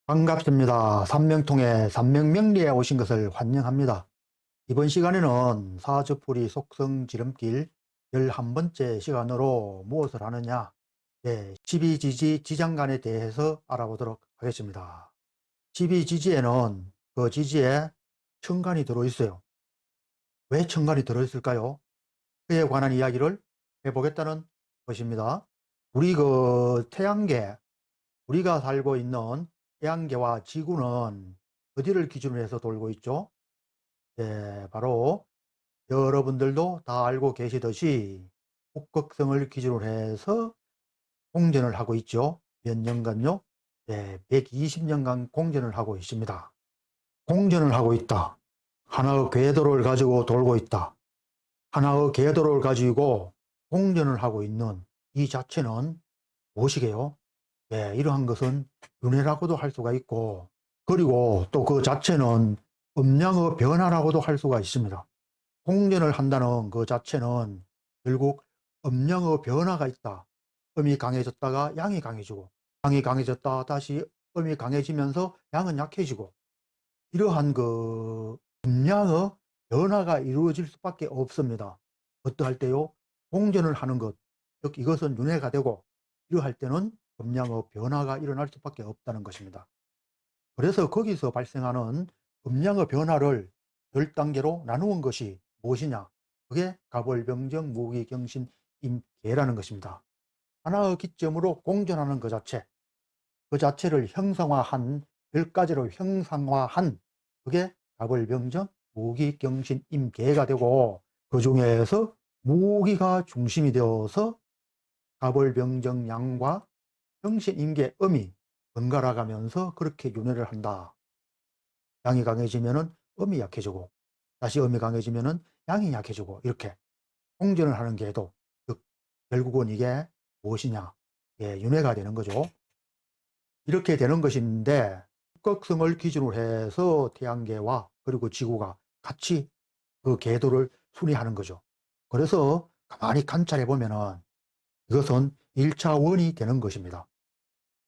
반갑습니다. 삼명통의 삼명명리에 오신 것을 환영합니다. 이번 시간에는 사주풀이 속성 지름길 11번째 시간으로 무엇을 하느냐, 12지지 지장간에 대해서 알아보도록 하겠습니다. 12지지에는 그 지지에 천간이 들어있어요. 왜 천간이 들어있을까요? 그에 관한 이야기를 해보겠다는 것입니다. 우리 태양계, 우리가 살고 있는 태양계와 지구는 어디를 기준으로 해서 돌고 있죠? 바로 여러분들도 다 알고 계시듯이 북극성을 기준으로 해서 공전을 하고 있죠. 몇 년간요? 120년간 공전을 하고 있습니다. 공전을 하고 있다. 하나의 궤도를 가지고 돌고 있다. 하나의 궤도를 가지고 공전을 하고 있는 이 자체는 무엇이게요? 이러한 것은 윤회라고도 할 수가 있고, 그리고 또 그 자체는 음양의 변화라고도 할 수가 있습니다. 공전을 한다는 그 자체는 결국 음양의 변화가 있다. 음이 강해졌다가 양이 강해지고, 양이 강해졌다 다시 음이 강해지면서 양은 약해지고, 이러한 그 음양의 변화가 이루어질 수밖에 없습니다. 어떠할 때요? 공전을 하는 것, 즉 이것은 윤회가 되고, 이러할 때는 음양의 변화가 일어날 수밖에 없다는 것입니다. 그래서 거기서 발생하는 음양의 변화를 10단계로 나누은 것이 무엇이냐? 그게 가벌병정 무기경신 임계라는 것입니다. 하나의 기점으로 공전하는 그 자체, 그 자체를 형상화한 10가지로 형상화한 그게 가벌병정 무기경신 임계가 되고, 그 중에서 무기가 중심이 되어서 가벌병정양과 형신임계 음이 번갈아 가면서 그렇게 윤회를 한다. 양이 강해지면은 음이 약해지고, 다시 음이 강해지면은 양이 약해지고, 이렇게 공전을 하는 게도 결국은 이게 무엇이냐? 윤회가 되는 거죠. 이렇게 되는 것인데, 북극성을 기준으로 해서 태양계와 그리고 지구가 같이 그 궤도를 순회하는 거죠. 그래서 가만히 관찰해 보면은 이것은 1차원이 되는 것입니다.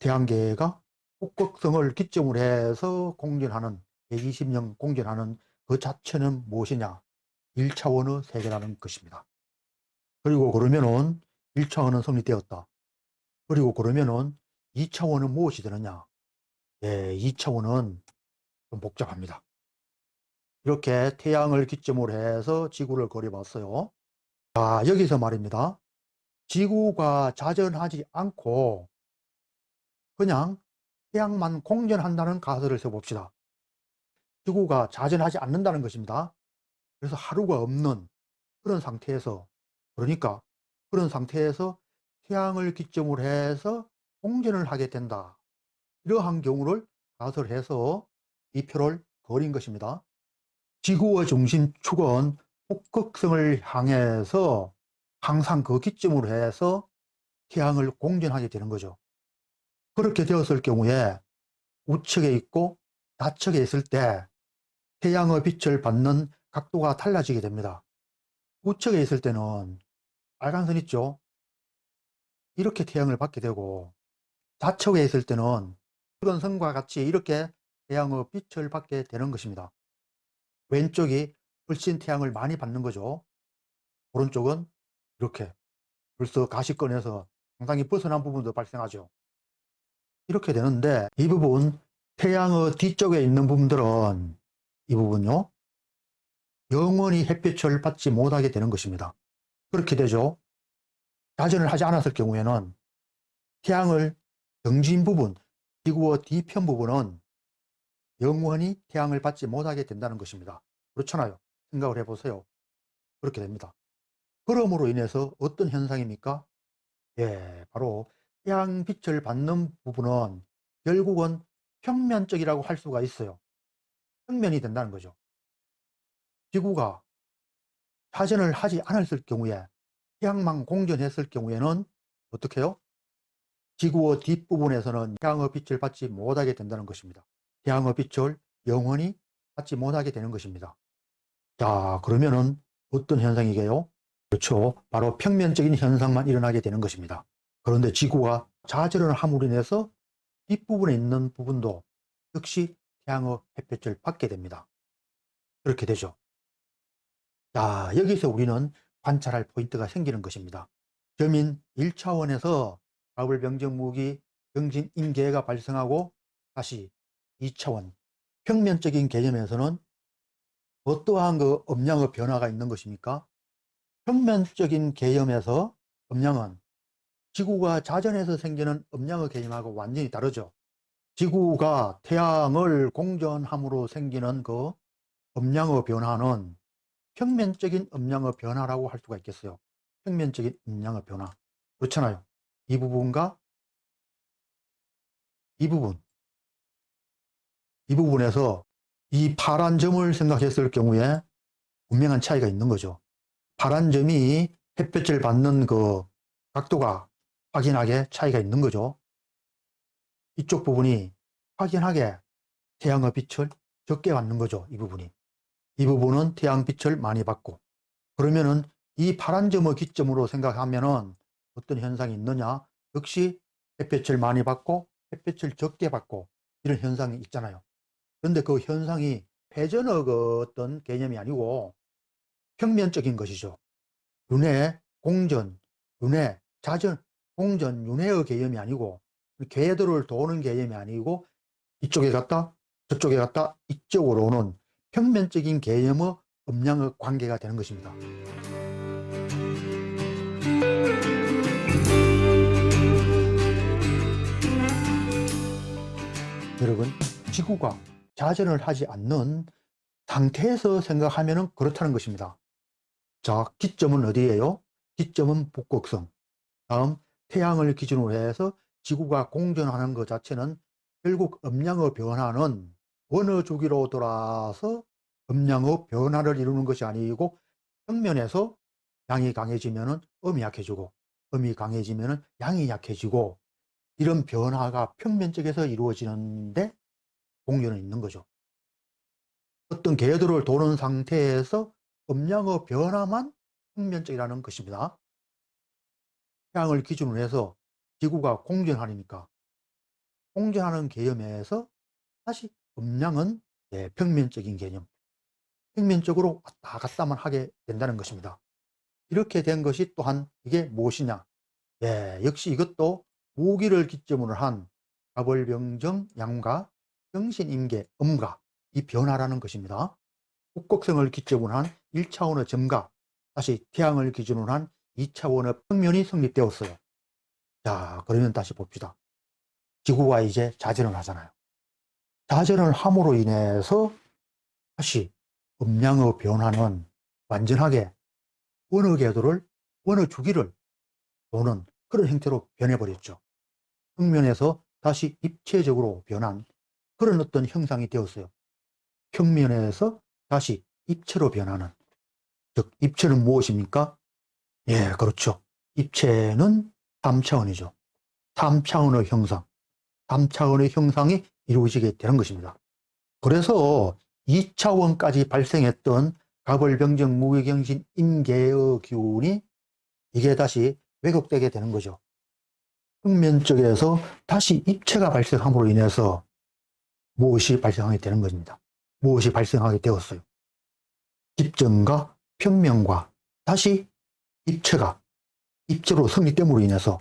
태양계가 북극성을 기점으로 해서 공전하는 120년 공전하는 그 자체는 무엇이냐? 1차원의 세계라는 것입니다. 그리고 그러면은 1차원은 성립되었다. 그리고 그러면은 2차원은 무엇이 되느냐? 2차원은 좀 복잡합니다. 이렇게 태양을 기점으로 해서 지구를 그려봤어요. 자, 여기서 말입니다. 지구가 자전하지 않고 그냥 태양만 공전한다는 가설을 써봅시다. 지구가 자전하지 않는다는 것입니다. 그래서 하루가 없는 그런 상태에서, 그러니까 그런 상태에서 태양을 기점으로 해서 공전을 하게 된다. 이러한 경우를 가설해서 이 표를 그린 것입니다. 지구의 중심축은 북극성을 향해서 항상 그 기점으로 해서 태양을 공전하게 되는 거죠. 그렇게 되었을 경우에 우측에 있고 좌측에 있을 때 태양의 빛을 받는 각도가 달라지게 됩니다. 우측에 있을 때는 빨간 선 있죠? 이렇게 태양을 받게 되고, 좌측에 있을 때는 붉은 선과 같이 이렇게 태양의 빛을 받게 되는 것입니다. 왼쪽이 훨씬 태양을 많이 받는 거죠. 오른쪽은 이렇게 벌써 가시권에서 상당히 벗어난 부분도 발생하죠. 이렇게 되는데, 이 부분 태양의 뒤쪽에 있는 부분들은 이 부분요, 영원히 햇빛을 받지 못하게 되는 것입니다. 그렇게 되죠. 자전을 하지 않았을 경우에는 태양을 정진 부분, 지구의 뒤편 부분은 영원히 태양을 받지 못하게 된다는 것입니다. 그렇잖아요. 생각을 해보세요. 그렇게 됩니다. 그러므로 인해서 어떤 현상입니까? 바로 태양빛을 받는 부분은 결국은 평면적이라고 할 수가 있어요. 평면이 된다는 거죠. 지구가 자전을 하지 않았을 경우에, 태양만 공전했을 경우에는 어떻게 해요? 지구의 뒷부분에서는 태양의 빛을 받지 못하게 된다는 것입니다. 태양의 빛을 영원히 받지 못하게 되는 것입니다. 자, 그러면은 어떤 현상이게요? 그렇죠. 바로 평면적인 현상만 일어나게 되는 것입니다. 그런데 지구가 자전을 함으로 인해서 뒷부분에 있는 부분도 역시 태양의 햇볕을 받게 됩니다. 그렇게 되죠. 자, 여기서 우리는 관찰할 포인트가 생기는 것입니다. 점인 1차원에서 가불병정무기 정신인계가 발생하고 다시 2차원 평면적인 개념에서는 어떠한 그 음양의 변화가 있는 것입니까? 평면적인 개념에서 음양은 지구가 자전해서 생기는 음양의 개념하고 완전히 다르죠. 지구가 태양을 공전함으로 생기는 그 음양의 변화는 평면적인 음양의 변화라고 할 수가 있겠어요. 평면적인 음양의 변화. 그렇잖아요. 이 부분과 이 부분, 이 부분에서 이 파란 점을 생각했을 경우에 분명한 차이가 있는 거죠. 파란 점이 햇볕을 받는 그 각도가 확연하게 차이가 있는 거죠. 이쪽 부분이 확연하게 태양의 빛을 적게 받는 거죠. 이 부분이. 이 부분은 태양빛을 많이 받고, 그러면은 이 파란 점을 기점으로 생각하면은 어떤 현상이 있느냐? 역시 햇볕을 많이 받고 햇볕을 적게 받고 이런 현상이 있잖아요. 그런데 그 현상이 회전의 그 어떤 개념이 아니고 평면적인 것이죠. 윤회, 공전, 윤회, 자전, 공전, 윤회의 개념이 아니고 궤도를 도는 개념이 아니고 이쪽에 갔다 저쪽에 갔다 이쪽으로 오는 평면적인 개념의 음양의 관계가 되는 것입니다. 여러분, 지구가 자전을 하지 않는 상태에서 생각하면 그렇다는 것입니다. 자, 기점은 어디예요? 기점은 북극성. 다음 태양을 기준으로 해서 지구가 공전하는 것 자체는 결국 음양의 변화는 어느 주기로 돌아서 음양의 변화를 이루는 것이 아니고 평면에서 양이 강해지면 음이 약해지고 음이 강해지면 양이 약해지고 이런 변화가 평면적에서 이루어지는데 공전은 있는 거죠. 어떤 궤도를 도는 상태에서 음양의 변화만 평면적이라는 것입니다. 태양을 기준으로 해서 지구가 공전하니까 공전하는 개념에서 다시 음양은 평면적인 개념, 평면적으로 왔다 갔다만 하게 된다는 것입니다. 이렇게 된 것이 또한 이게 무엇이냐? 역시 이것도 무기를 기점으로 한 가벌병정 양과 정신임계 음가 이 변화라는 것입니다. 북극성을 기점으로 한 1차원의 점과 다시 태양을 기준으로 한 2차원의 평면이 성립되었어요. 자, 그러면 다시 봅시다. 지구가 이제 자전을 하잖아요. 자전을 함으로 인해서 다시 음양의 변화는 완전하게 어느 궤도를 어느 주기를 도는 그런 형태로 변해버렸죠. 평면에서 다시 입체적으로 변한 그런 어떤 형상이 되었어요. 평면에서 다시 입체로 변하는, 즉 입체는 무엇입니까? 그렇죠. 입체는 3차원이죠. 3차원의 형상, 3차원의 형상이 이루어지게 되는 것입니다. 그래서 2차원까지 발생했던 가벌병정 무기경신 임계의 기운이 이게 다시 왜곡되게 되는 거죠. 평면 쪽에서 다시 입체가 발생함으로 인해서 무엇이 발생하게 되는 것입니다. 무엇이 발생하게 되었어요. 집정과 평면과 다시 입체가 입체로 성립됨으로 인해서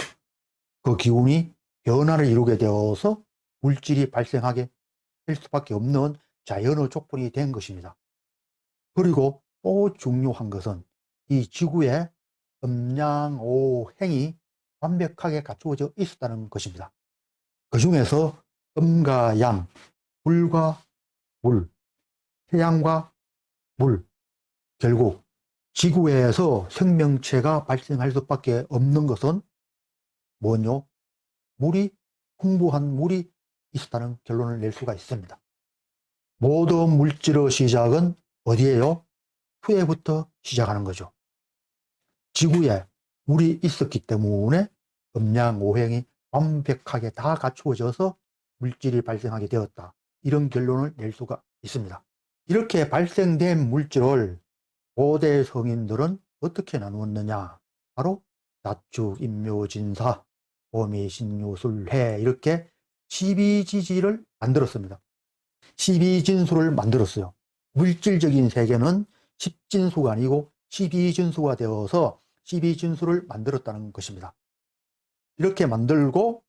그 기운이 변화를 이루게 되어서 물질이 발생하게 될 수밖에 없는 자연의 조건이 된 것입니다. 그리고 또 중요한 것은 이 지구의 음양오행이 완벽하게 갖추어져 있었다는 것입니다. 그 중에서 음과 양, 불과 물, 태양과 물, 결국 지구에서 생명체가 발생할 수밖에 없는 것은 뭐냐? 물이, 풍부한 물이 있었다는 결론을 낼 수가 있습니다. 모든 물질의 시작은 어디에요? 후에부터 시작하는 거죠. 지구에 물이 있었기 때문에 음양오행이 완벽하게 다 갖추어져서 물질이 발생하게 되었다. 이런 결론을 낼 수가 있습니다. 이렇게 발생된 물질을 고대 성인들은 어떻게 나누었느냐? 바로 자축, 인묘, 진사, 오미, 신유, 술, 해 이렇게 12지지를 만들었습니다. 12진수를 만들었어요. 물질적인 세계는 10진수가 아니고 12진수가 되어서 12진수를 만들었다는 것입니다. 이렇게 만들고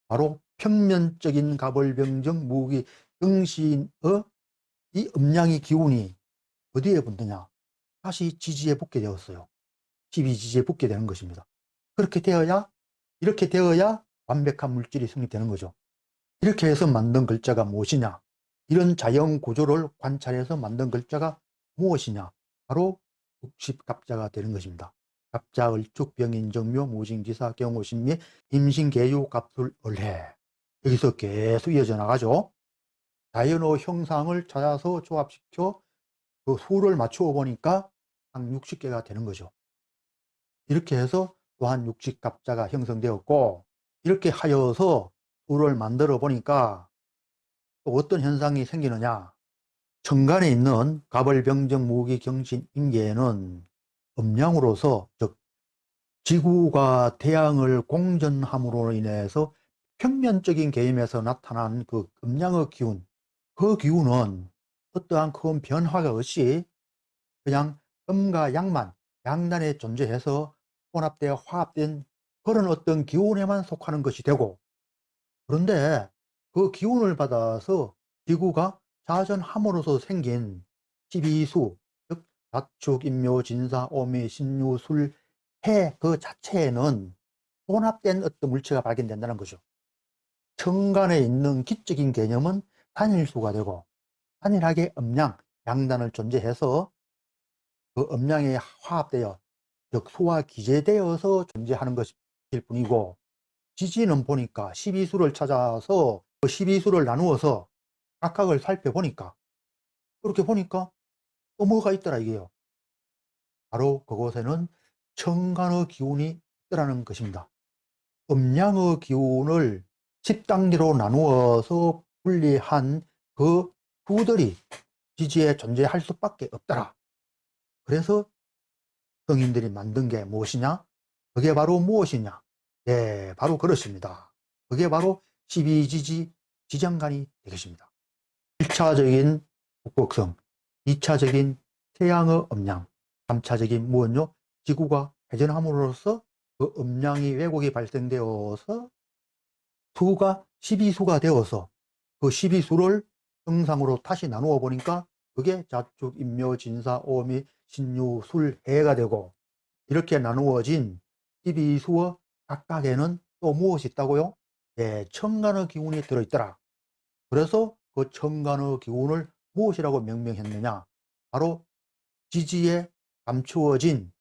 바로 평면적인 가벌병정 무기 경신의 이 음양의 기운이 어디에 붙느냐? 다시 지지에 붙게 되었어요. 12지지에 붙게 되는 것입니다. 이렇게 되어야 완벽한 물질이 성립되는 거죠. 이렇게 해서 만든 글자가 무엇이냐? 이런 자연 구조를 관찰해서 만든 글자가 무엇이냐? 바로 60갑자가 되는 것입니다. 갑자, 을축, 병인, 정묘, 무진기사, 경호신미, 임신계유, 갑술, 을해. 여기서 계속 이어져 나가죠. 자연의 형상을 찾아서 조합시켜 그 수를 맞추어 보니까 한 60개가 되는 거죠. 이렇게 해서 또한 60갑자가 형성되었고, 이렇게 하여서 수를 만들어 보니까 또 어떤 현상이 생기느냐? 천간에 있는 가벌병정 무기 경신 임계에는 음양으로서, 즉 지구가 태양을 공전함으로 인해서 평면적인 개임에서 나타난 그 음양의 기운, 그 기운은 어떠한 큰 변화가 없이 그냥 음과 양만 양단에 존재해서 혼합되어 화합된 그런 어떤 기운에만 속하는 것이 되고, 그런데 그 기운을 받아서 지구가 자전함으로써 생긴 12수, 즉 자축, 인묘, 진사, 오미, 신유, 술, 해 그 자체에는 혼합된 어떤 물체가 발견된다는 거죠. 천간에 있는 기적인 개념은 단일수가 되고 단일하게 음양, 양단을 존재해서 그 음양에 화합되어, 즉 수와 기재되어서 존재하는 것일 뿐이고, 지지는 보니까 12수를 찾아서 그 12수를 나누어서 각각을 살펴보니까, 그렇게 보니까 또 뭐가 있더라 이게요. 바로 그곳에는 천간의 기운이 있더라는 것입니다. 음양의 기운을 10단계로 나누어서 분리한 그 수들이 지지에 존재할 수밖에 없더라. 그래서 성인들이 만든 게 무엇이냐? 그게 바로 무엇이냐? 네, 바로 그렇습니다. 그게 바로 12지지 지장간이 되겠습니다. 1차적인 북극성, 2차적인 태양의 음양, 3차적인 무엇요? 지구가 회전함으로써 그 음양이 왜곡이 발생되어서 수가 12수가 되어서 그 12수를 정상으로 다시 나누어 보니까 그게 자축, 인묘, 진사, 오미, 신유, 술, 해가 되고, 이렇게 나누어진 12수의 각각에는 또 무엇이 있다고요? 네, 천간의 기운이 들어있더라. 그래서 그 천간의 기운을 무엇이라고 명명했느냐? 바로 지지에 감추어진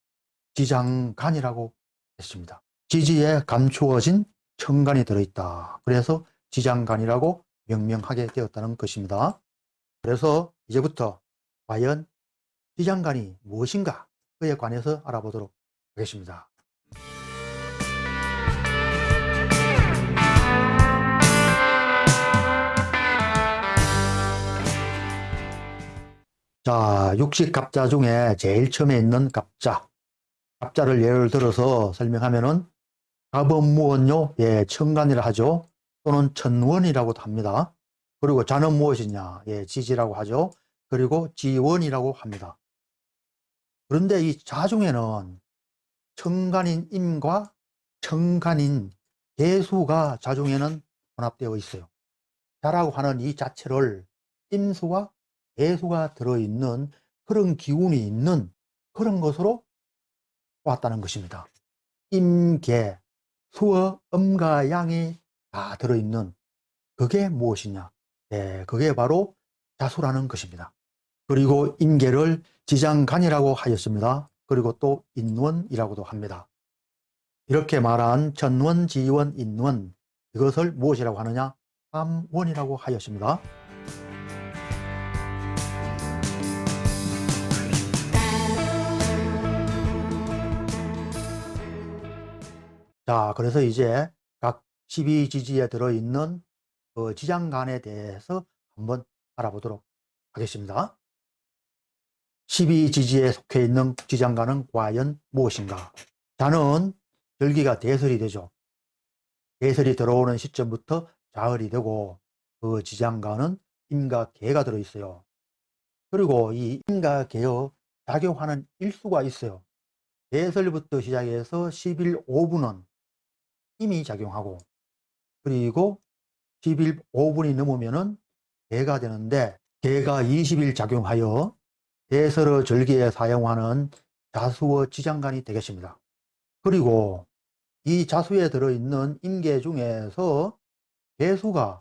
지장간이라고 했습니다. 지지에 감추어진 천간이 들어있다. 그래서 지장간이라고 명명하게 되었다는 것입니다. 그래서 이제부터 과연 지장간이 무엇인가? 그에 관해서 알아보도록 하겠습니다. 자, 60갑자 중에 제일 처음에 있는 갑자. 갑자를 예를 들어서 설명하면은 갑은 무엇요? 예, 천간이라 하죠. 또는 천원이라고도 합니다. 그리고 자는 무엇이냐? 예, 지지라고 하죠. 그리고 지원이라고 합니다. 그런데 이 자 중에는 천간인 임과 천간인 개수가 자 중에는 혼합되어 있어요. 자라고 하는 이 자체를 임수와 개수가 들어있는 그런 기운이 있는 그런 것으로 보았다는 것입니다. 임계, 수어, 음과 양이 다 들어있는 그게 무엇이냐? 네, 그게 바로 자수라는 것입니다. 그리고 임계를 지장간이라고 하였습니다. 그리고 또 인원이라고도 합니다. 이렇게 말한 천원, 지원, 인원, 이것을 무엇이라고 하느냐? 삼원이라고 하였습니다. 자, 그래서 이제 각 12지지에 들어있는 그 지장간에 대해서 한번 알아보도록 하겠습니다. 12지지에 속해 있는 지장간은 과연 무엇인가? 자는 절기가 대설이 되죠. 대설이 들어오는 시점부터 자을이 되고, 그 지장간은 임과 개가 들어있어요. 그리고 이 임과 개의 작용하는 일수가 있어요. 대설부터 시작해서 10일 5분은 임이 작용하고, 그리고 10일 5분이 넘으면은 개가 되는데, 개가 20일 작용하여 대설의 절기에 사용하는 자수의 지장간이 되겠습니다. 그리고 이 자수에 들어있는 임계 중에서 개수가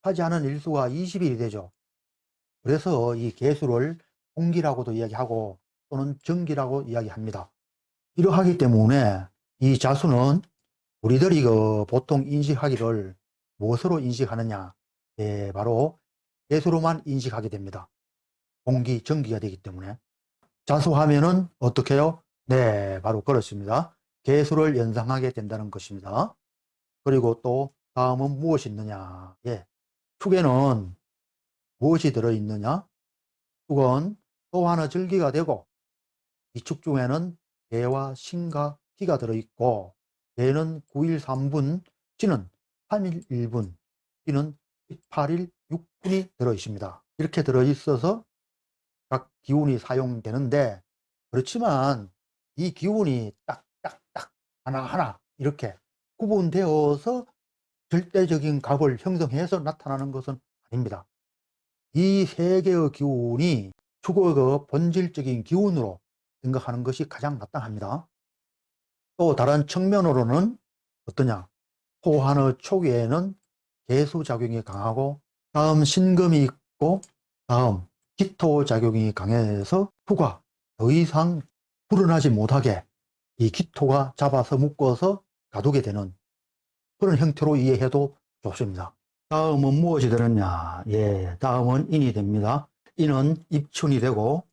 차지하는 일수가 20일이 되죠. 그래서 이 개수를 홍기라고도 이야기하고 또는 정기라고 이야기합니다. 이러하기 때문에 이 자수는 우리들이 보통 인식하기를 무엇으로 인식하느냐? 예, 바로 개수로만 인식하게 됩니다. 홍기, 정기가 되기 때문에. 자수하면은 어떻게 해요? 네, 바로 그렇습니다. 개수를 연상하게 된다는 것입니다. 그리고 또 다음은 무엇이 있느냐? 예, 축에는 무엇이 들어있느냐? 축은 소화의 절기가 되고, 이 축 중에는 개와 신과 기가 들어있고, 개는 9일 3분, 지는 3일 1분, 기는 18일 6분이 들어있습니다. 이렇게 들어있어서 각 기운이 사용되는데, 그렇지만 이 기운이 딱딱딱 하나하나 이렇게 구분되어서 절대적인 값을 형성해서 나타나는 것은 아닙니다. 이 세 개의 기운이 축의 본질적인 기운으로 생각하는 것이 가장 마땅합니다. 또 다른 측면으로는 어떠냐? 토한의 초기에는 개수작용이 강하고, 다음 신금이 있고, 다음 기토작용이 강해서 후가 더 이상 불어나지 못하게 이 기토가 잡아서 묶어서 가두게 되는 그런 형태로 이해해도 좋습니다. 다음은 무엇이 되느냐? 예, 다음은 인이 됩니다. 인은 입춘이 되고,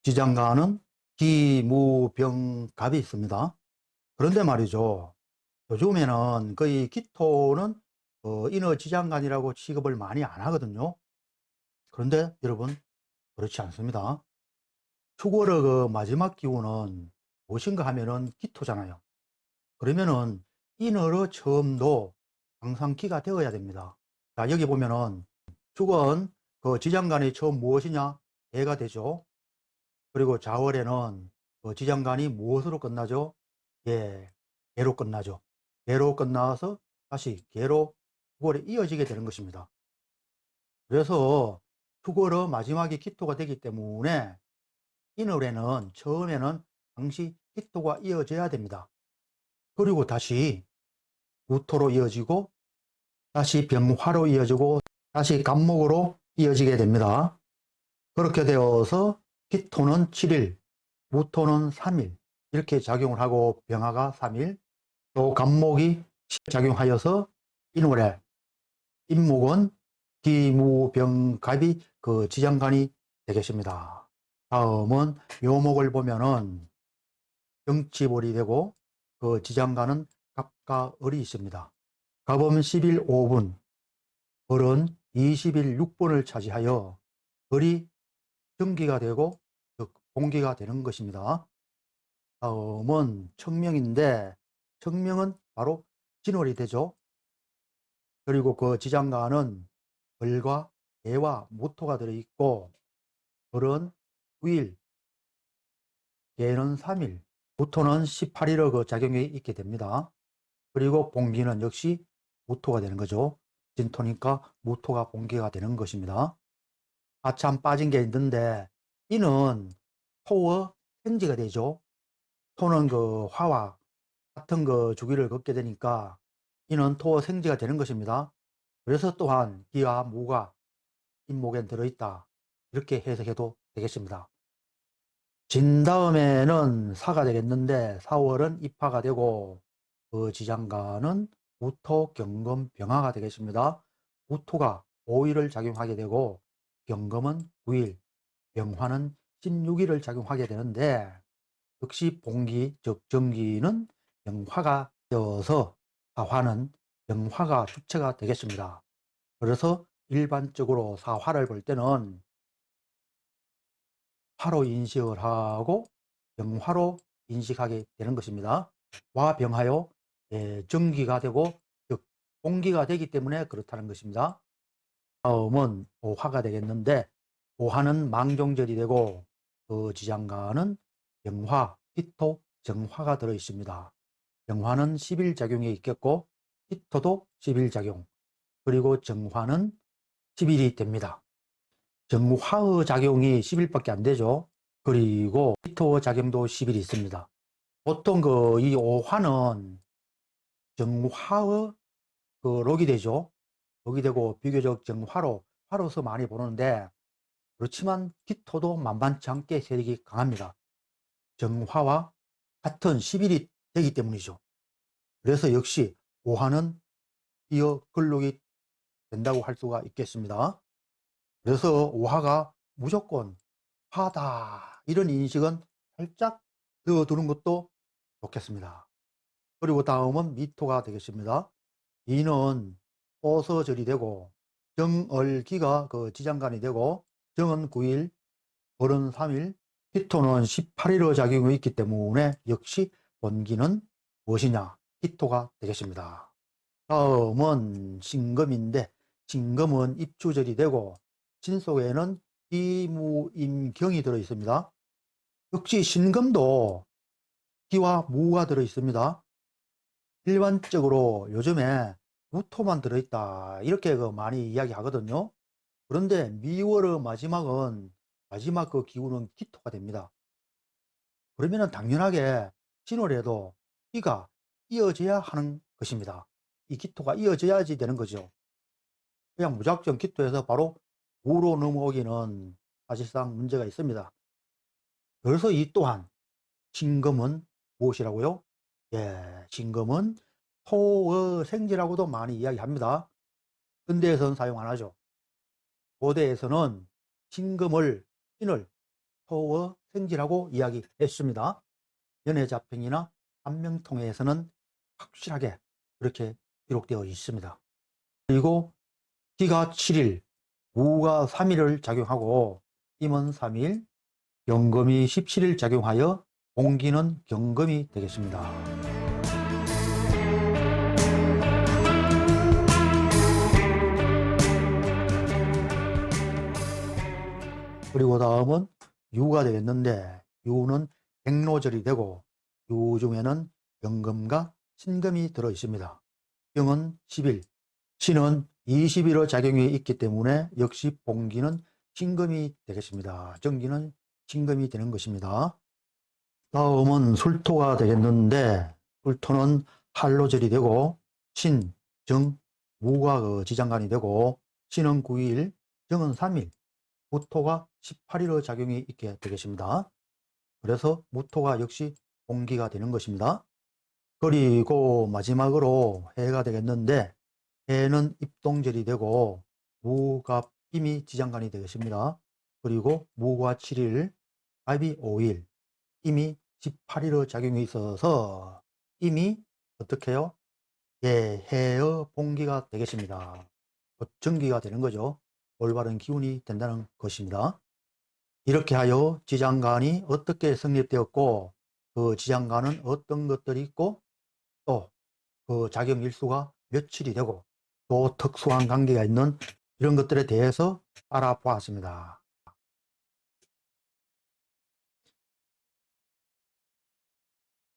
지장간은 기무병갑이 있습니다. 그런데 말이죠, 요즘에는 거의 기토는 인의 지장간이라고 취급을 많이 안 하거든요. 그런데 여러분, 그렇지 않습니다. 축월의 마지막 기운은 무엇인가 하면은 기토잖아요. 그러면은 인어로 처음도 항상 기가 되어야 됩니다. 자, 여기 보면은 축은 지장간이 처음 무엇이냐? 개가 되죠. 그리고 자월에는 지장간이 무엇으로 끝나죠? 예, 개로 끝나죠. 개로 끝나서 다시 개로 축월에 이어지게 되는 것입니다. 그래서 축월의 마지막이 기토가 되기 때문에 인월에는 처음에는 항시 기토가 이어져야 됩니다. 그리고 다시 무토로 이어지고, 다시 병화로 이어지고, 다시 간목으로 이어지게 됩니다. 그렇게 되어서 기토는 7일, 무토는 3일 이렇게 작용을 하고, 병화가 3일, 또 간목이 작용하여서 인월에 임목은 기무병갑이 지장간이 되겠습니다. 다음은 묘목을 보면은 병치볼이 되고, 지장간은 갑과 을이 있습니다. 갑은 10일 5분, 을은 20일 6분을 차지하여 을이 정기가 되고 공기가 되는 것입니다. 다음은 청명인데, 청명은 바로 진월이 되죠. 그리고 지장간은 을과 개와 모토가 들어있고, 을은 9일, 개는 3일, 모토는 18일의 작용이 있게 됩니다. 그리고 봉기는 역시 모토가 되는 거죠. 진토니까 모토가 봉기가 되는 것입니다. 아참 빠진 게 있는데, 이는 토의 생지가 되죠. 토는 화와 같은 주기를 걷게 되니까 이는 토의 생지가 되는 것입니다. 그래서 또한 기와 무가 인목에 들어있다, 이렇게 해석해도 되겠습니다. 진 다음에는 사가 되겠는데, 4월은 입하가 되고, 지장간은 무토, 경금, 병화가 되겠습니다. 무토가 5일을 작용하게 되고, 경금은 9일, 병화는 16일을 작용하게 되는데, 역시 봉기, 즉 정기는 병화가 되어서 사화는 병화가 주체가 되겠습니다. 그래서 일반적으로 사화를 볼 때는 화로 인식을 하고 병화로 인식하게 되는 것입니다. 화병하여 정기가 되고, 즉 공기가 되기 때문에 그렇다는 것입니다. 다음은 오화가 되겠는데, 오화는 망종절이 되고 그 지장간은 병화, 기토, 정화가 들어 있습니다. 병화는 10일작용에 있겠고 기토도 10일작용, 그리고 정화는 10일이 됩니다. 정화의 작용이 10일밖에 안 되죠. 그리고 기토의 작용도 10일이 있습니다. 보통 이 오화는 정화의 록이 되죠. 록이 되고 비교적 정화로, 화로서 많이 보는데, 그렇지만 기토도 만만치 않게 세력이 강합니다. 정화와 같은 10일이 되기 때문이죠. 그래서 역시 오화는 이어 근록이 된다고 할 수가 있겠습니다. 그래서 오화가 무조건 화다, 이런 인식은 살짝 넣어두는 것도 좋겠습니다. 그리고 다음은 미토가 되겠습니다. 이는 오서절이 되고 정월기가 그 지장간이 되고, 정은 9일, 월은 3일, 기토는 18일의 작용이 있기 때문에 역시 본기는 무엇이냐? 기토가 되겠습니다. 다음은 신금인데, 신금은 입주절이 되고 신 속에는 기무임경이 들어 있습니다. 역시 신금도 기와 무가 들어 있습니다. 일반적으로 요즘에 무토만 들어있다, 이렇게 많이 이야기하거든요. 그런데 미월의 마지막은, 마지막 그 기운은 기토가 됩니다. 그러면 당연하게 신월에도 기가 이어져야 하는 것입니다. 이 기토가 이어져야지 되는 거죠. 그냥 무작정 기토에서 바로 무로 넘어오기는 사실상 문제가 있습니다. 그래서 이 또한 신금은 무엇이라고요? 예, 신금은 토의 생지라고도 많이 이야기합니다. 근대에서는 사용 안 하죠. 고대에서는 신금을, 신을 토의 생지라고 이야기했습니다. 연해자평이나 한명통에서는 확실하게 그렇게 기록되어 있습니다. 그리고 기가 7일, 무가 3일을 작용하고 임은 3일, 경금이 17일 작용하여 공기는 경금이 되겠습니다. 그리고 다음은 유가 되겠는데, 유는 백로절이 되고 유 중에는 경금과 신금이 들어 있습니다. 경은 10일, 신은 20일의 작용이 있기 때문에 역시 봉기는 신금이 되겠습니다. 정기는 신금이 되는 것입니다. 다음은 술토가 되겠는데, 술토는 한로절이 되고 신, 정, 무가 그 지장간이 되고 신은 9일, 정은 3일, 무토가 18일의 작용이 있게 되겠습니다. 그래서 무토가 역시 공기가 되는 것입니다. 그리고 마지막으로 해가 되겠는데, 해는 입동절이 되고 무가 임이 지장간이 되겠습니다. 그리고 무가 7일, 갑이 5일, 임이 18일의 작용이 있어서 임이 어떻게 해요? 예, 해의 봉기가 되겠습니다. 정기가 되는 거죠. 올바른 기운이 된다는 것입니다. 이렇게 하여 지장간이 어떻게 성립되었고, 그 지장간은 어떤 것들이 있고, 또 그 작용 일수가 며칠이 되고, 또 특수한 관계가 있는 이런 것들에 대해서 알아보았습니다.